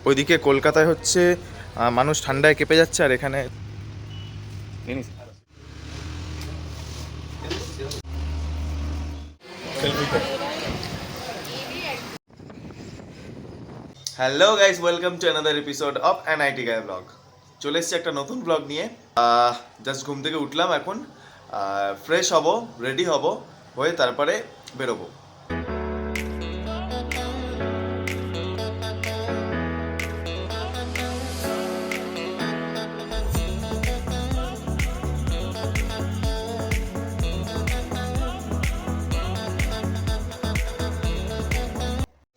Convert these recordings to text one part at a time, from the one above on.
ওইদিকে কলকাতায় হচ্ছে মানুষ ঠান্ডায় কেঁপে যাচ্ছে, আর এখানে hello guys, welcome to another episode of NIT guy blog. চলে এসেছি একটা নতুন ব্লগ নিয়ে। জাস্ট ঘুম থেকে উঠলাম এখন, ফ্রেশ হব, রেডি হব, হয়ে তারপরে বেরোবো।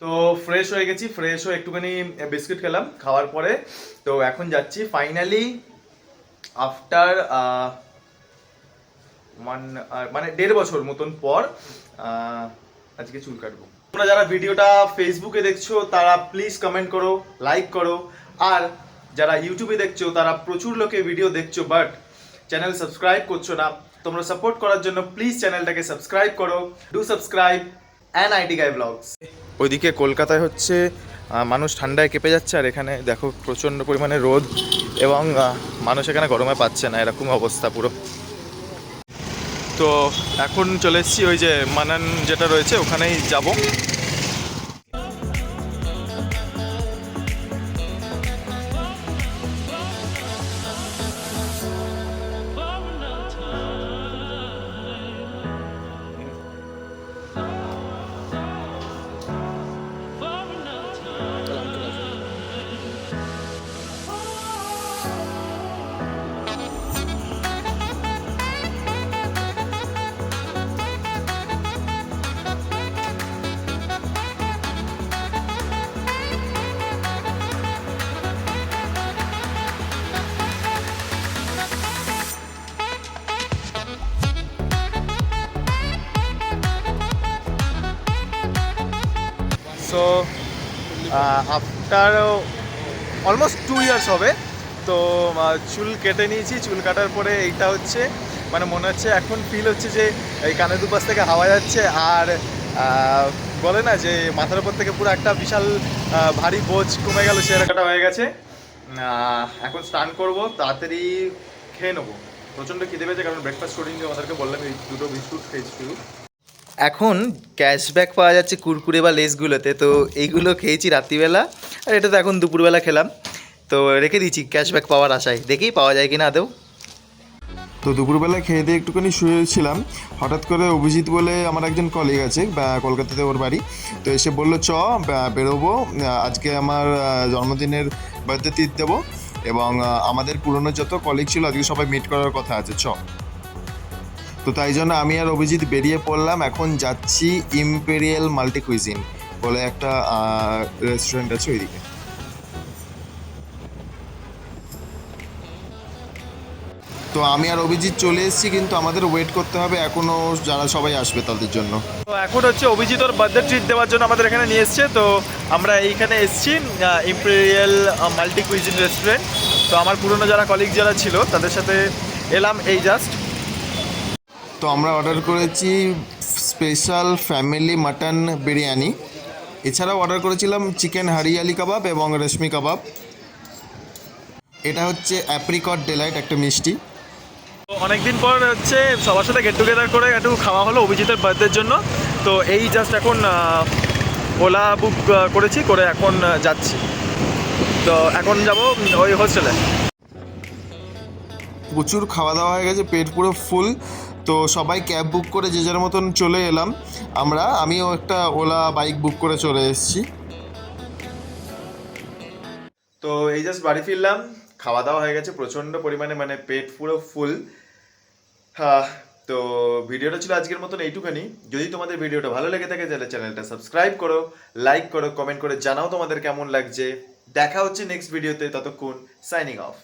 তো ফ্রেশ হয়ে গেছি, ফ্রেশ হয়ে একটুখানি বিস্কিট খেলাম, খাওয়ার পরে তো এখন যাচ্ছি ফাইনালি আফটার মানে 1.5 বছর মতন পর আজকে চুল কাটবো। তোমরা যারা ভিডিওটা ফেসবুকে দেখছো তারা প্লিজ কমেন্ট করো, লাইক করো, আর যারা ইউটিউবে দেখছো তারা প্রচুর লোকে ভিডিও দেখছো বাট চ্যানেল সাবস্ক্রাইব করছো না। তোমরা সাপোর্ট করার জন্য প্লিজ চ্যানেলটাকে সাবস্ক্রাইব করো, do subscribe NIT guy blogs. ওইদিকে কলকাতায় হচ্ছে মানুষ ঠান্ডায় কেঁপে যাচ্ছে, আর এখানে দেখো প্রচণ্ড পরিমাণে রোদ এবং মানুষ এখানে গরমে পাচ্ছে না, এরকম অবস্থা পুরো। তো এখন চলে এসেছি ওই যে মানান যেটা রয়েছে ওখানেই যাব। সো আফটার অলমোস্ট 2 ইয়ার্স হবে তো চুল কেটে নিয়েছি। চুল কাটার পরে এইটা হচ্ছে মানে মনে হচ্ছে, এখন ফিল হচ্ছে যে এই কানের দুপাশ থেকে হাওয়া যাচ্ছে, আর বলে না যে মাথার উপর থেকে পুরো একটা বিশাল ভারী বোঝ কমে গেল, সেরকমটা হয়ে গেছে। এখন স্নান করবো, তাড়াতাড়ি খেয়ে নেবো। প্রচণ্ড খিদে পেয়েছে, কারণ ব্রেকফাস্ট করিনি, আমাদেরকে বললাম এই দুটো বিস্কুট খেয়েছি শুধু। এখন ক্যাশব্যাক পাওয়া যাচ্ছে কুরকুরে বা লেসগুলোতে, তো এইগুলো খেয়েছি রাত্রিবেলা, আর এটা তো এখন দুপুরবেলা খেলাম, তো রেখে দিচ্ছি ক্যাশব্যাক পাওয়ার আশায়, দেখি পাওয়া যায় কিনা আদৌ। তো দুপুরবেলা খেয়ে দিয়ে একটুখানি শুয়েছিলাম, হঠাৎ করে অভিজিৎ বলে আমার একজন কলিগ আছে কলকাতাতে, ওর বাড়ি, তো এসে বললো চ বেরোবো, আজকে আমার জন্মদিনের বার্থডে ট্রিট দেবো, এবং আমাদের পুরনো যত কলিগ ছিল আজকে সবাই মিট করার কথা আছে, চ। তো তাই জন্য আমি আর অভিজিৎ বেরিয়ে পড়লাম। এখন যাচ্ছি ইম্পেরিয়াল মাল্টি কুইজিন বলে একটা রেস্টুরেন্ট আছে ওইদিকে। তো আমি আর অভিজিৎ চলে এসেছি, কিন্তু আমাদের ওয়েট করতে হবে এখনও, যারা সবাই আসবে তাদের জন্য। তো এখন হচ্ছে অভিজিৎ ওর বার্থডে ট্রিট দেওয়ার জন্য আমাদের এখানে নিয়ে এসছে, তো আমরা এইখানে এসেছি ইম্পেরিয়াল মাল্টি কুইজিন রেস্টুরেন্ট। তো আমার পুরনো যারা কলিগ যারা ছিল তাদের সাথে এলাম এই জাস্ট। তো আমরা অর্ডার করেছি স্পেশাল ফ্যামিলি মাটন বিরিয়ানি, এছাড়াও অর্ডার করেছিলাম চিকেন হারিয়ালি কাবাব এবং রেশমি কাবাব। এটা হচ্ছে অ্যাপ্রিকট ডিলাইট, একটা মিষ্টি। অনেকদিন পর হচ্ছে সবার সাথে গেট টুগেদার করে একটু খাওয়া হলো অভিজিতের বার্থডের জন্য। তো এই জাস্ট এখন ওলা বুক করেছি, করে এখন যাচ্ছি। তো এখন যাব ওই হোস্টেলে। প্রচুর খাওয়া দাওয়া হয়ে গেছে, পেট পুরো ফুল, তো সবাই ক্যাব বুক করে যে যার মতন চলে এলাম। আমিও একটা ওলা বাইক বুক করে চলে এসেছি। তো এই জাস্ট বাড়ি ফিরলাম, খাওয়া দাওয়া হয়ে গেছে প্রচণ্ড পরিমাণে, মানে পেট পুরো ফুল। হ্যাঁ, তো ভিডিওটা ছিল আজকের মতন এইটুখানি। যদি তোমাদের ভিডিওটা ভালো লেগে থাকে তাহলে চ্যানেলটা সাবস্ক্রাইব করো, লাইক করো, কমেন্ট করে জানাও তোমাদের কেমন লাগছে। দেখা হচ্ছে নেক্সট ভিডিওতে, ততক্ষণ সাইনিং অফ।